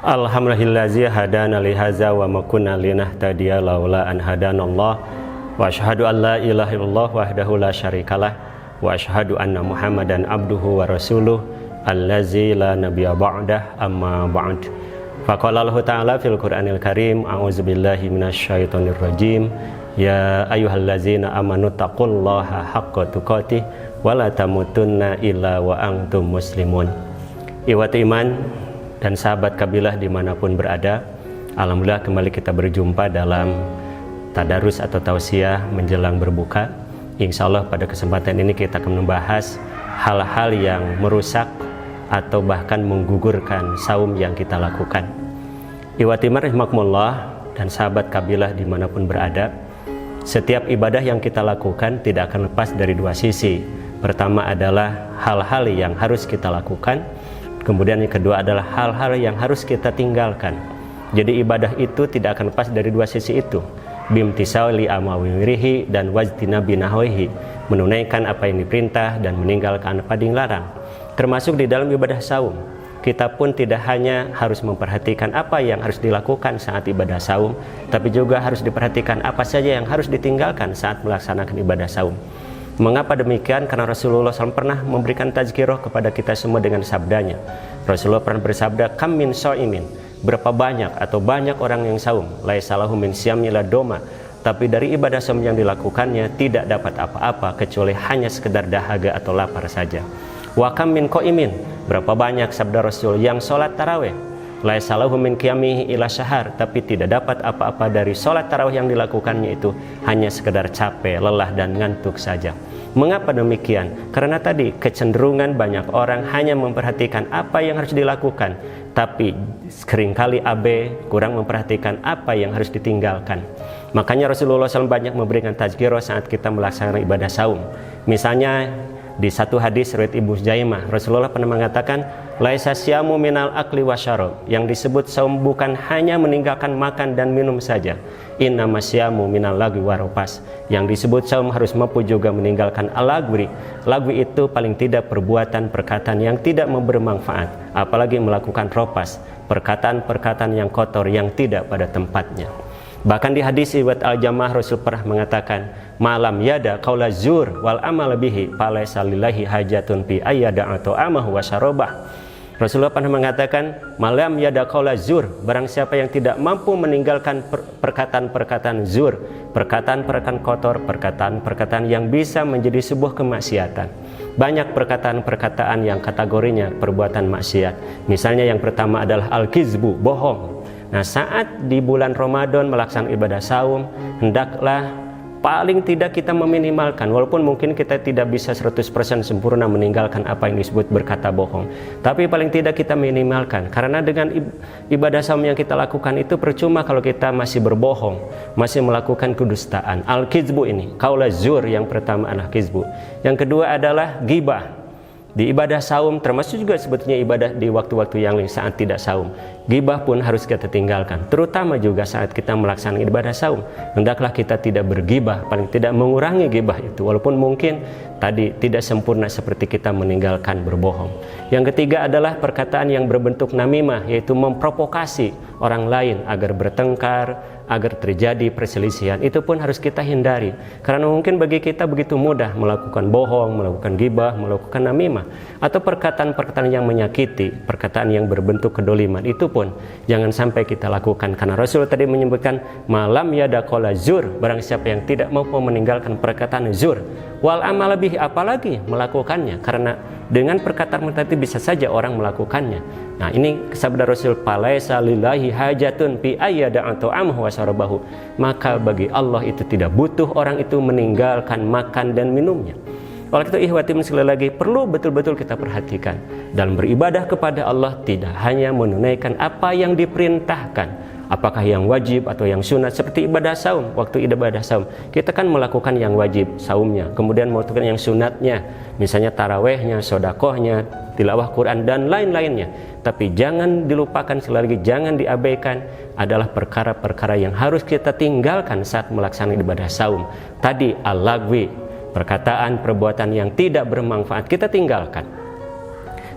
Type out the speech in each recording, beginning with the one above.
Alhamdulillazi hadana li hadza wa ma kunna linahtadiya laula an hadanallah wa asyhadu an la ilaha illallah wahdahu la syarikalah wa asyhadu anna Muhammadan abduhu wa rasuluh allazi la nabiyya ba'dah amma ba'd. Faqala Allah Ta'ala fil Qur'anil Karim a'udzubillahi minasyaitonir rajim ya ayyuhallazina amanu taqullaha haqqa tuqatih wa la tamutunna illa wa antum muslimun. Ikhwati iman dan sahabat kabilah dimanapun berada, alhamdulillah kembali kita berjumpa dalam tadarus atau tausiah menjelang berbuka. Insya Allah pada kesempatan ini kita akan membahas hal-hal yang merusak atau bahkan menggugurkan saum yang kita lakukan. Ikhwati rahimakumullah dan sahabat kabilah dimanapun berada, setiap ibadah yang kita lakukan tidak akan lepas dari dua sisi. Pertama adalah hal-hal yang harus kita lakukan, kemudian yang kedua adalah hal-hal yang harus kita tinggalkan. Jadi ibadah itu tidak akan lepas dari dua sisi itu. Bimtisali amawirihi dan wajtinabi nahwihi, menunaikan apa yang diperintah dan meninggalkan apa yang dilarang. Termasuk di dalam ibadah saum, kita pun tidak hanya harus memperhatikan apa yang harus dilakukan saat ibadah saum, tapi juga harus diperhatikan apa saja yang harus ditinggalkan saat melaksanakan ibadah saum. Mengapa demikian? Karena Rasulullah SAW pernah memberikan tazkirah kepada kita semua dengan sabdanya. Rasulullah pernah bersabda, kam min sha'imin, berapa banyak atau banyak orang yang saum, laisa lahu min siyami illa doma, tapi dari ibadah saum yang dilakukannya tidak dapat apa-apa kecuali hanya sekedar dahaga atau lapar saja. Wa kam min qaimin, berapa banyak sabda Rasul yang sholat tarawih, laisa lahu min qiyamihi illa syahar, tapi tidak dapat apa-apa dari sholat tarawih yang dilakukannya itu hanya sekedar capek, lelah dan ngantuk saja. Mengapa demikian? Karena tadi kecenderungan banyak orang hanya memperhatikan apa yang harus dilakukan, tapi seringkali abe, kurang memperhatikan apa yang harus ditinggalkan. Makanya Rasulullah SAW banyak memberikan tazkirah saat kita melaksanakan ibadah saum. Misalnya di satu hadis riwayat Ibnu Jaimah, Rasulullah pernah mengatakan, laisa syamu minal akli wasyarab, yang disebut saum bukan hanya meninggalkan makan dan minum saja. Innama syamu minal lagwi waropas, yang disebut saum harus mampu juga meninggalkan al-lagwi. Lagwi itu paling tidak perbuatan perkataan yang tidak bermanfaat, apalagi melakukan ropas, perkataan-perkataan yang kotor yang tidak pada tempatnya. Bahkan di hadis riwayat Al-Jamaah, Rasul pernah mengatakan, malam yada qaula zur wal amal bihi falaisa lillahi hajatun fi ayyada atau amahu wa syarabah. Rasulullah pernah mengatakan, malam yada qaula zur, barang siapa yang tidak mampu meninggalkan perkataan-perkataan zur, perkataan-perkataan kotor, perkataan-perkataan yang bisa menjadi sebuah kemaksiatan. Banyak perkataan-perkataan yang kategorinya perbuatan maksiat. Misalnya yang pertama adalah al-kizbu, bohong. Nah, saat di bulan Ramadan melaksanakan ibadah saum, hendaklah paling tidak kita meminimalkan, walaupun mungkin kita tidak bisa 100% sempurna meninggalkan apa yang disebut berkata bohong, tapi paling tidak kita minimalkan. Karena dengan ibadah saum yang kita lakukan itu percuma kalau kita masih berbohong, masih melakukan kedustaan. Al-kizbu ini, qaula zur, yang pertama adalah kizbu. Yang kedua adalah ghibah. Di ibadah saum, termasuk juga sebetulnya ibadah di waktu-waktu yang lain saat tidak saum, ghibah pun harus kita tinggalkan. Terutama juga saat kita melaksanakan ibadah saum, hendaklah kita tidak berghibah, paling tidak mengurangi ghibah itu, walaupun mungkin tadi tidak sempurna seperti kita meninggalkan berbohong. Yang ketiga adalah perkataan yang berbentuk namimah, yaitu memprovokasi orang lain agar bertengkar, agar terjadi perselisihan. Itu pun harus kita hindari, karena mungkin bagi kita begitu mudah melakukan bohong, melakukan ghibah, melakukan namimah, atau perkataan-perkataan yang menyakiti, perkataan yang berbentuk kedoliman. Itu pun jangan sampai kita lakukan, karena Rasul tadi menyebutkan malam yada qaula zur, barang siapa yang tidak mampu meninggalkan perkataan zur wal amal lebih, apalagi melakukannya, karena dengan perkataan itu bisa saja orang melakukannya. Nah, ini sabda Rasul, falaisa lillahi hajatun fi ayyada atau amhu wa syarabahu, maka bagi Allah itu tidak butuh orang itu meninggalkan makan dan minumnya. Oleh itu ikhwati sekali lagi perlu betul-betul kita perhatikan dalam beribadah kepada Allah, tidak hanya menunaikan apa yang diperintahkan, apakah yang wajib atau yang sunat. Seperti ibadah saum, waktu ibadah saum kita kan melakukan yang wajib saumnya, kemudian melakukan yang sunatnya, misalnya tarawehnya, sodakohnya, tilawah Quran dan lain-lainnya. Tapi jangan dilupakan, sekali lagi jangan diabaikan, adalah perkara-perkara yang harus kita tinggalkan saat melaksanakan ibadah saum. Tadi al-lagwi, perkataan, perbuatan yang tidak bermanfaat kita tinggalkan.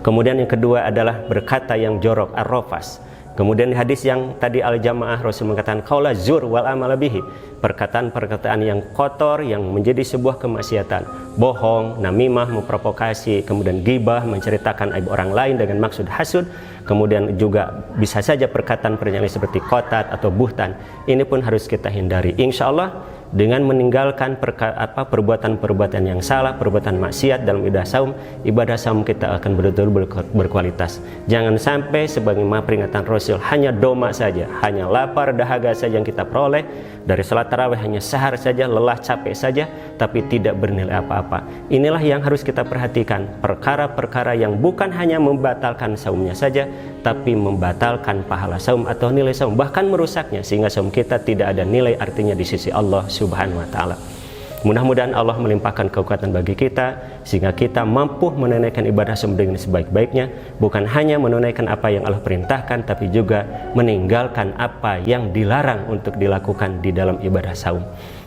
Kemudian yang kedua adalah berkata yang jorok, ar-rafas. Kemudian hadis yang tadi al-jamaah Rasul mengatakan qaula zur wal amal bihi, perkataan-perkataan yang kotor yang menjadi sebuah kemaksiatan, bohong, namimah, memprovokasi, kemudian ghibah, menceritakan aib orang lain dengan maksud hasud, kemudian juga bisa saja perkataan-perkataan seperti qatat atau buhtan. Ini pun harus kita hindari. Insya Allah dengan meninggalkan perbuatan-perbuatan yang salah, perbuatan maksiat dalam ibadah saum kita akan betul-betul berkualitas. Jangan sampai sebagaimana peringatan Rasul hanya doma saja, hanya lapar dahaga saja yang kita peroleh dari salat tarawih, hanya sahar saja, lelah capek saja, tapi tidak bernilai apa-apa. Inilah yang harus kita perhatikan, perkara-perkara yang bukan hanya membatalkan saumnya saja, tapi membatalkan pahala saum atau nilai saum, bahkan merusaknya, sehingga saum kita tidak ada nilai artinya di sisi Allah Subhanahu wa ta'ala. Mudah-mudahan Allah melimpahkan kekuatan bagi kita sehingga kita mampu menunaikan ibadah saum dengan sebaik-baiknya, bukan hanya menunaikan apa yang Allah perintahkan, tapi juga meninggalkan apa yang dilarang untuk dilakukan di dalam ibadah saum.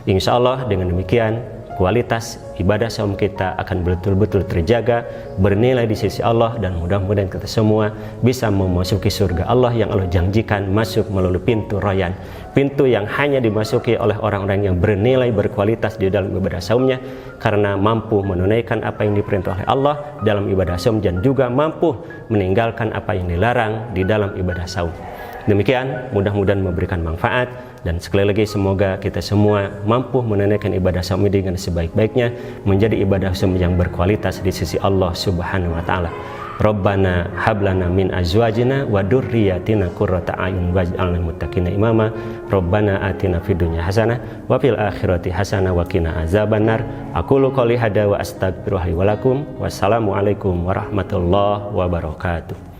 Insya Allah dengan demikian kualitas ibadah saum kita akan betul-betul terjaga, bernilai di sisi Allah, dan mudah-mudahan kita semua bisa memasuki surga Allah yang Allah janjikan masuk melalui pintu Rayyan, pintu yang hanya dimasuki oleh orang-orang yang bernilai, berkualitas di dalam ibadah saumnya, karena mampu menunaikan apa yang diperintah oleh Allah dalam ibadah saum dan juga mampu meninggalkan apa yang dilarang di dalam ibadah saum. Demikian, mudah-mudahan memberikan manfaat, dan sekali lagi semoga kita semua mampu menunaikan ibadah saum ini dengan sebaik-baiknya, menjadi ibadah saum yang berkualitas di sisi Allah Subhanahu wa ta'ala. Rabbana hablana min azwajina wa dzurriyyatina qurrata a'yun waj'alna muttaqina imama. Rabbana atina fid dunya hasanah wa fil akhirati hasanah wa qina azabannar. Aqulu qouli hadza wa astaghfirullahi wa lakum. Wassalamu alaikum warahmatullahi wabarakatuh.